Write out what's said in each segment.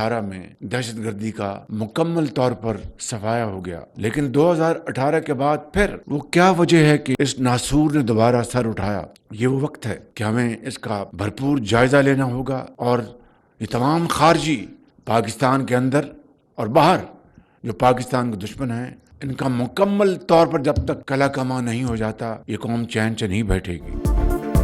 2018 में दहशतगर्दी का मुकम्मल तौर पर सफाया हो गया, लेकिन 2018 के बाद फिर वो क्या वजह है कि इस नासूर ने दोबारा सर उठाया? ये वो वक्त है कि हमें इसका भरपूर जायजा लेना होगा और ये तमाम खारजी पाकिस्तान के अंदर और बाहर जो पाकिस्तान के दुश्मन हैं, इनका मुकम्मल तौर पर जब तक कला कमा नहीं हो जाता, ये कौम चैन से नहीं बैठेगी।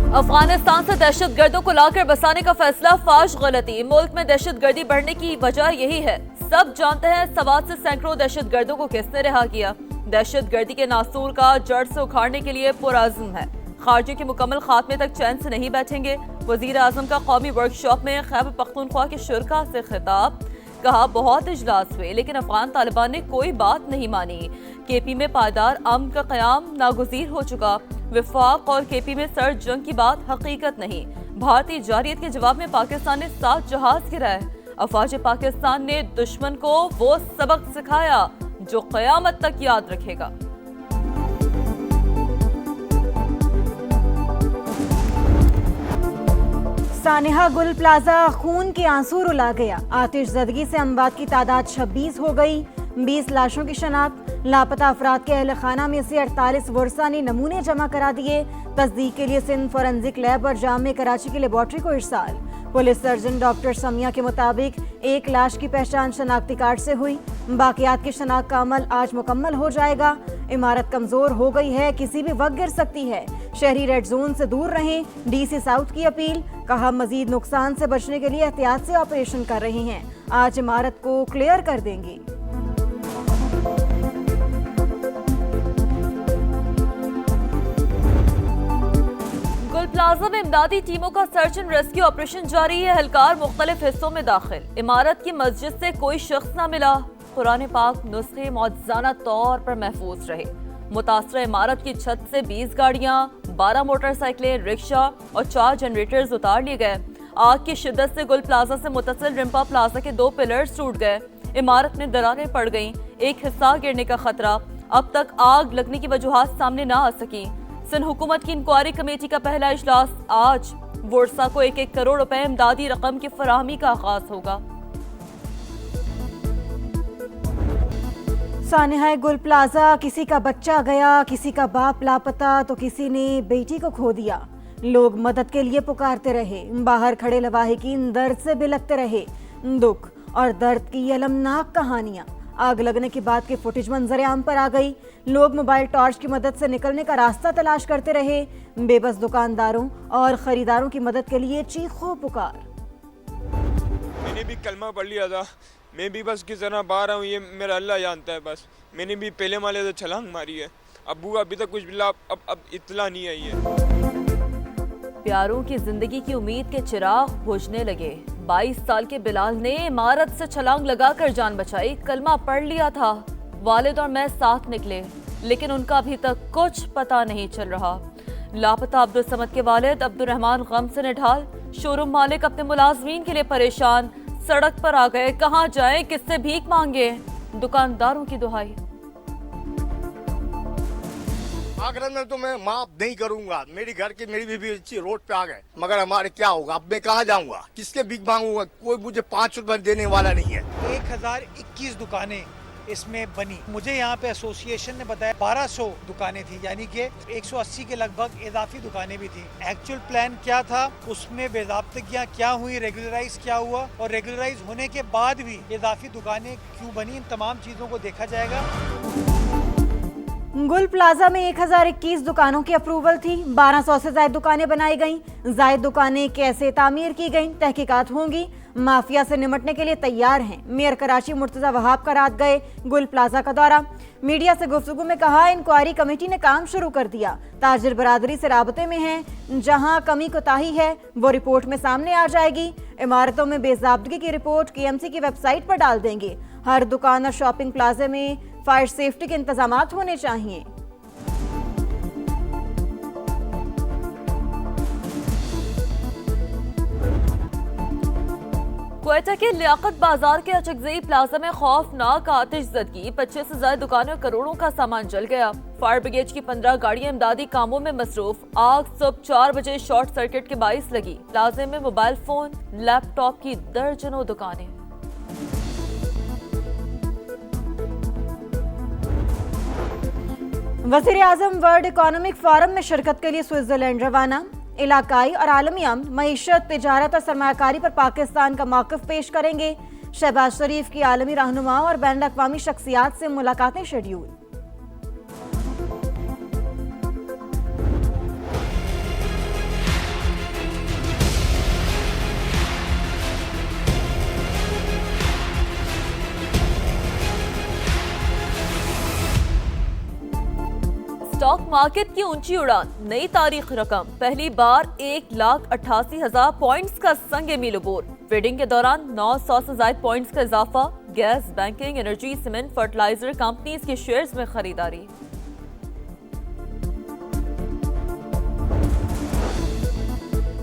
अफगानिस्तान से दहशतगर्दों को लाकर बसाने का फैसला फाश गलती। मुल्क में दहशतगर्दी बढ़ने की वजह यही है। सब जानते हैं सवात से सैकड़ों दहशतगर्दों को किसने रिहा किया। दहशतगर्दी के नासूर का जड़ से उखाड़ने के लिए पुरअज़्म है। खारजी के मुकम्मल खात्मे तक चैन से नहीं बैठेंगे। वजीर आजम का कौमी वर्कशॉप में खैबर पख्तूनख्वा के शुरा से खिताब। कहा, बहुत इजलास हुए लेकिन अफगान तालिबान ने कोई बात नहीं मानी। केपी में पायदार अमन का क़याम नागुज़ीर हो चुका। विफाक और केपी में सर्द जंग की बात हकीकत नहीं। भारतीय जारियत के जवाब में पाकिस्तान ने 7 जहाज गिराए। अफवाज पाकिस्तान ने दुश्मन को वो सबक सिखाया जो क़यामत तक याद रखेगा। सानिहा गुल प्लाजा खून के आंसू रुला गया। आतिशज़दगी से अमवात की तादाद 26 हो गई। 20 लाशों की शनाख्त। लापता अफराद के अहल खाना में से 48 वर्षा ने नमूने जमा करा दिए। तस्दीक के लिए सिंध फॉरेंसिक लैब और जामे कराची की लेबॉर्ट्री को इरसाल। पुलिस सर्जन डॉक्टर समिया के मुताबिक एक लाश की पहचान शनाख्ती कार्ड से हुई। बाकियात की शनाख्त का अमल आज मुकम्मल हो जाएगा। इमारत कमजोर हो गई है, किसी भी वक्त गिर सकती है। शहरी रेड जोन से दूर रहें, डीसी साउथ की अपील। कहा, मजीद नुकसान से बचने के लिए एहतियात से ऑपरेशन कर रहे हैं। आज इमारत को क्लियर कर देंगे। गुल प्लाजा में इमदादी टीमों का सर्च एंड रेस्क्यू ऑपरेशन जारी है। एहलकार मुख्तलिफ हिस्सों में दाखिल। इमारत की मस्जिद से कोई शख्स न मिला। कुरान पाक नुस्खे मौजज़ाना तौर पर महफूज रहे। मुतासरा इमारत की छत से 20 गाड़ियां, 12 मोटरसाइकिलें, रिक्शा और 4 जनरेटर्स उतार लिए गए। आग की शिद्दत से गुल प्लाजा से मुत्तसिल रिम्पा प्लाजा के 2 पिलर्स टूट गए। इमारत में दरारें पड़ गईं। एक हिस्सा गिरने का खतरा। अब तक आग लगने की वजूहात सामने न आ सकी। सिंध हुकूमत की इंक्वायरी कमेटी का पहला इजलास आज। वर्सा को 1-1 करोड़ रुपए इमदादी रकम की फराहमी का आगाज होगा। सानिहा गुल प्लाजा, किसी का बच्चा गया, किसी का बाप लापता तो किसी ने बेटी को खो दिया। लोग मदद के लिए पुकारते रहे। बाहर खड़े लवाहिकीन दर्द से बिलखते रहे। दुख और दर्द की अलमनाक कहानियां। आग लगने के बाद की फुटेज मंजर आम पर आ गई। लोग मोबाइल टॉर्च की मदद से निकलने का रास्ता तलाश करते रहे। बेबस दुकानदारों और खरीदारों की मदद के लिए चीखो पुकार। मैंने भी कलमा पढ़ लिया था, मैं भी बस किस तरह बाहर आऊँ ये मेरा अल्लाह जानता है। बस मैंने भी पहले वाले तो छलांग मारी है। अबू अभी तक कुछ अब इत्तला नहीं आई है। प्यारों की जिंदगी की उम्मीद के चिराग बुझने लगे। 22 साल के बिलाल ने इमारत से छलांग लगाकर जान बचाई। कलमा पढ़ लिया था। वालिद और मैं साथ निकले, लेकिन उनका अभी तक कुछ पता नहीं चल रहा। लापता अब्दुल समद के वालिद अब्दुल रहमान गम से निढाल। शोरूम मालिक अपने मुलाजमीन के लिए परेशान। सड़क पर आ गए, कहां जाएं, किससे भीख मांगे। दुकानदारों की दुहाई। आगरा में तो मैं माफ नहीं करूंगा। मेरी घर की मेरी बीवी बच्ची रोड पे आ गए, मगर हमारे क्या होगा? अब मैं कहाँ जाऊंगा, किसके भीख मांगूंगा? कोई मुझे 5 रुपए देने वाला नहीं है। 1021 दुकानें इसमें बनी। मुझे यहाँ पे एसोसिएशन ने बताया 1200 दुकानें थी, यानी कि 180 के लगभग इजाफी दुकानें भी थी। एक्चुअल प्लान क्या था, उसमें बेज़ाब्तगियाँ क्या हुई, रेगुलराइज क्या हुआ और रेगुलराइज होने के बाद भी इजाफी दुकानें क्यों बनी, इन तमाम चीज़ों को देखा जाएगा। गुल प्लाजा में 1021 दुकानों की अप्रूवल थी। 1200 से ज्यादा दुकानें बनाई गईं। ज्यादा दुकानें कैसे तामीर की गईं, तहकीकात होंगी। माफिया से निमटने के लिए तैयार हैं। मेयर कराची मुर्तजा वहाब का रात गए गुल प्लाजा का दौरा। मीडिया से गुफ्तगू में कहा, इंक्वायरी कमेटी ने काम शुरू कर दिया। ताजिर बरादरी से राबते में हैं। जहां कमी कोताही है वो रिपोर्ट में सामने आ जाएगी। इमारतों में बेज़ाब्तगी की रिपोर्ट KMC की वेबसाइट पर डाल देंगे। हर दुकान और शॉपिंग प्लाजे में फायर सेफ्टी के इंतजामात होने चाहिए। क्वेटा के लियाकत बाजार के अचकजई प्लाजा में खौफनाक आतिशज़दगी। 25 से ज्यादा दुकानों और करोड़ों का सामान जल गया। फायर ब्रिगेड की 15 गाड़ियां इमदादी कामों में मसरूफ। आग सुबह 4 बजे शॉर्ट सर्किट के बाइस लगी। प्लाजे में मोबाइल फोन, लैपटॉप की दर्जनों दुकानें। वज़ीर आज़म वर्ल्ड इकोनॉमिक फोरम में शिरकत के लिए स्विट्जरलैंड रवाना। इलाकाई और आलमी अमन, मईशत, तिजारत और सरमायाकारी पर पाकिस्तान का मौक़िफ़ पेश करेंगे। शहबाज शरीफ की आलमी रहनुमाओं और बैन अक़वामी शख्सियात से मुलाकातें शेड्यूल। स्टॉक मार्केट की ऊंची उड़ान, नई तारीख रकम, पहली बार 1,88,000 पॉइंट्स का संग मील अबूर। ट्रेडिंग के दौरान 900 से ज्यादा पॉइंट्स का इजाफा। Gas, banking, energy, cement, fertilizer companies के शेयर्स में खरीदारी।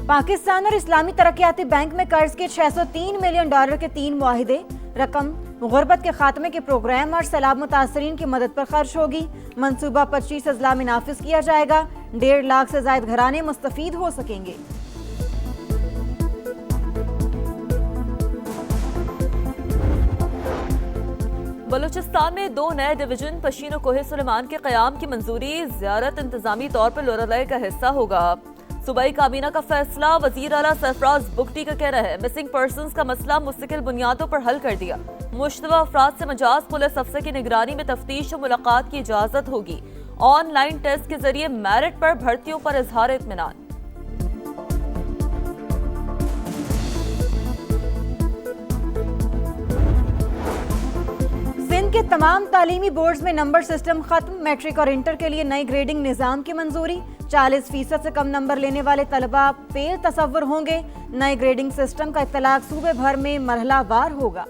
पाकिस्तान और इस्लामी तरक्याती बैंक में कर्ज के $603 मिलियन के 3 मुआहिदे। रकम गुर्बत के खात्मे के प्रोग्राम और सैलाब मुतासरीन की मदद पर खर्च होगी। मंसूबा 25 अजला में नाफिज किया जाएगा। 1.5 लाख से ज्यादा घराने मुस्तफीद हो सकेंगे। बलूचिस्तान में 2 नए डिवीजन पशीनो कोहे सुलेमान के क़याम की मंजूरी। ज़ियारत इंतजामी तौर पर लोरालय का हिस्सा होगा। सूबाई काबीना का फैसला। वज़ीर आला सरफराज बुगटी का कहना है मिसिंग पर्सन्स का मसला मुस्तकिल बुनियादों पर हल कर दिया। मुश्तबा अफराद से मजाज पुलिस अफसर की निगरानी में तफ्तीश और मुलाकात की इजाजत होगी। ऑनलाइन टेस्ट के जरिए मेरिट पर भर्तियों पर इजहार इत्मीनान। सिंध के तमाम तालीमी बोर्ड्स में नंबर सिस्टम खत्म। मैट्रिक और इंटर के लिए नई ग्रेडिंग निज़ाम की मंजूरी। 40% से कम नंबर लेने वाले तलबा फेल तसव्वुर होंगे। नए ग्रेडिंग सिस्टम का इत्तलाक सूबे भर में मरहलावार होगा।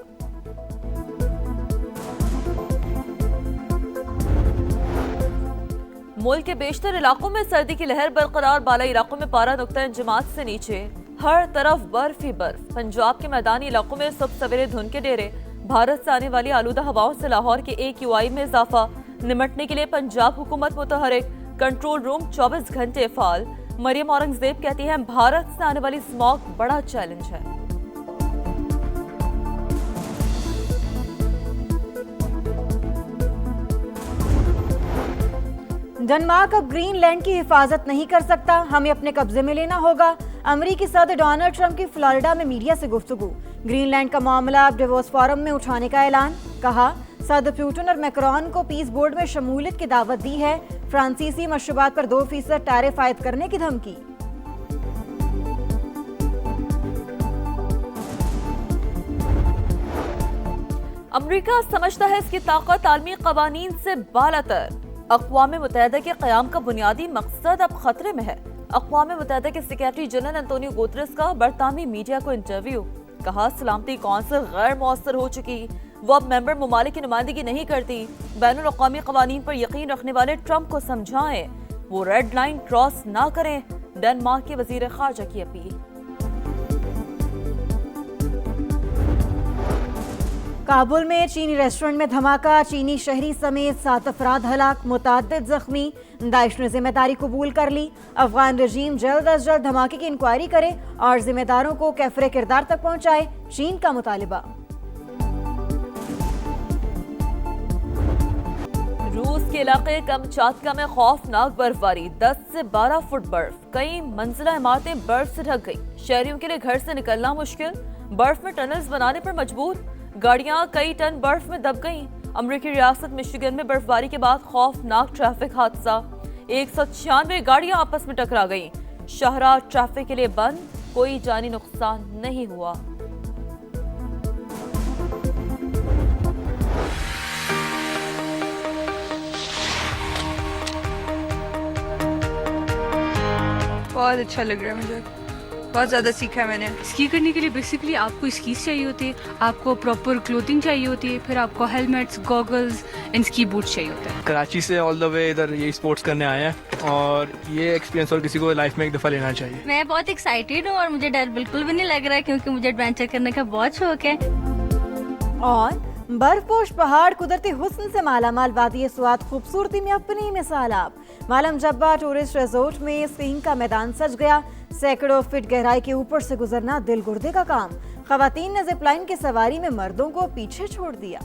मुल्क के बेशतर इलाकों में सर्दी की लहर बरकरार। बालाई इलाकों में पारा नुक्ता जमात से नीचे। हर तरफ बर्फ ही बर्फ। पंजाब के मैदानी इलाकों में सुबह सवेरे धुंध के डेरे। भारत से आने वाली आलूदा हवाओं से लाहौर के AQI में इजाफा। निमटने के लिए पंजाब हुकूमत मुतहरिक। कंट्रोल रूम 24 घंटे फाल। मरियम औरंगजेब कहती हैं भारत से आने वाली स्मॉग बड़ा चैलेंज है। डेनमार्क अब ग्रीनलैंड की हिफाजत नहीं कर सकता, हमें अपने कब्जे में लेना होगा। अमेरिकी सदर डोनाल्ड ट्रंप की फ्लोरिडा में मीडिया से गुफ्तगू। ग्रीनलैंड का मामला अब डेवोस फोरम में उठाने का ऐलान। कहा सदर पुतिन और मैक्रोन को पीस बोर्ड में शमूलियत की दावत दी है। फ्रांसीसी मशरूबात पर 2% टैरिफ आयद करने की धमकी। अमेरिका समझता है इसकी ताकत आलमी कवानीन से बालातर। अक़वाम मुत्तहिदा के क़याम का बुनियादी मकसद अब खतरे में है। अक़वाम मुत्तहिदा के सेक्रेटरी जनरल एंटोनियो गुतरेस का बरतानवी मीडिया को इंटरव्यू। कहा सलामती कौंसिल गैर मौसर हो चुकी, वो अब मेंबर ममालिक की नुमाइंदगी नहीं करती। बैनुल अक़वामी क़वानीन पर यकीन रखने वाले ट्रंप को समझाएं वो रेड लाइन क्रॉस ना करें। डेनमार्क के वज़ीर ख़ारजा की अपील। काबुल में चीनी रेस्टोरेंट में धमाका। चीनी शहरी समेत 7 अफराद हलाक, मुतअद्दिद जख्मी। दाइश ने जिम्मेदारी कबूल कर ली। अफगान रजीम जल्द अज जल्द धमाके की इंक्वायरी करे और जिम्मेदारों को कैफरे किरदार तक पहुंचाए। चीन का मुतालिबा। रूस के इलाके कमचातका में खौफनाक बर्फबारी। 10 से 12 फुट बर्फ। कई मंजिला इमारतें बर्फ से ढक गई। शहरियों के लिए घर से निकलना मुश्किल। बर्फ में टनल्स बनाने पर मजबूर। गाड़ियां कई टन बर्फ में दब गईं। अमेरिकी रियासत मिशिगन में बर्फबारी के बाद खौफनाक ट्रैफिक हादसा। 196 गाड़ियां आपस में टकरा गईं। शहरा ट्रैफिक के लिए बंद। कोई जानी नुकसान नहीं हुआ। बहुत अच्छा लग रहा है मुझे, बहुत ज़्यादा सीखा है मैंने। स्की करने के लिए बेसिकली आपको स्कीज चाहिए होती है, आपको प्रॉपर क्लोथिंग चाहिए होती है, फिर आपको helmets, goggles and ski boots चाहिए होते हैं। कराची से ऑल द वे इधर ये स्पोर्ट्स करने आए हैं और ये एक्सपीरियंस और किसी को लाइफ में एक दफ़ा लेना चाहिए। मैं बहुत एक्साइटेड हूँ और मुझे डर बिल्कुल भी नहीं लग रहा है क्योंकि मुझे एडवेंचर करने का बहुत शौक है। और बर्फपोश पहाड़ कुदरती हुस्न से मालामाल वादी स्वाद खूबसूरती में अपनी मिसाल आप। मालम जब्बा टूरिस्ट रिजोर्ट में स्कीइंग का मैदान सज गया। सैकड़ों फीट गहराई के ऊपर से गुजरना दिल गुर्दे का काम। खवातीन ने जिपलाइन की सवारी में मर्दों को पीछे छोड़ दिया।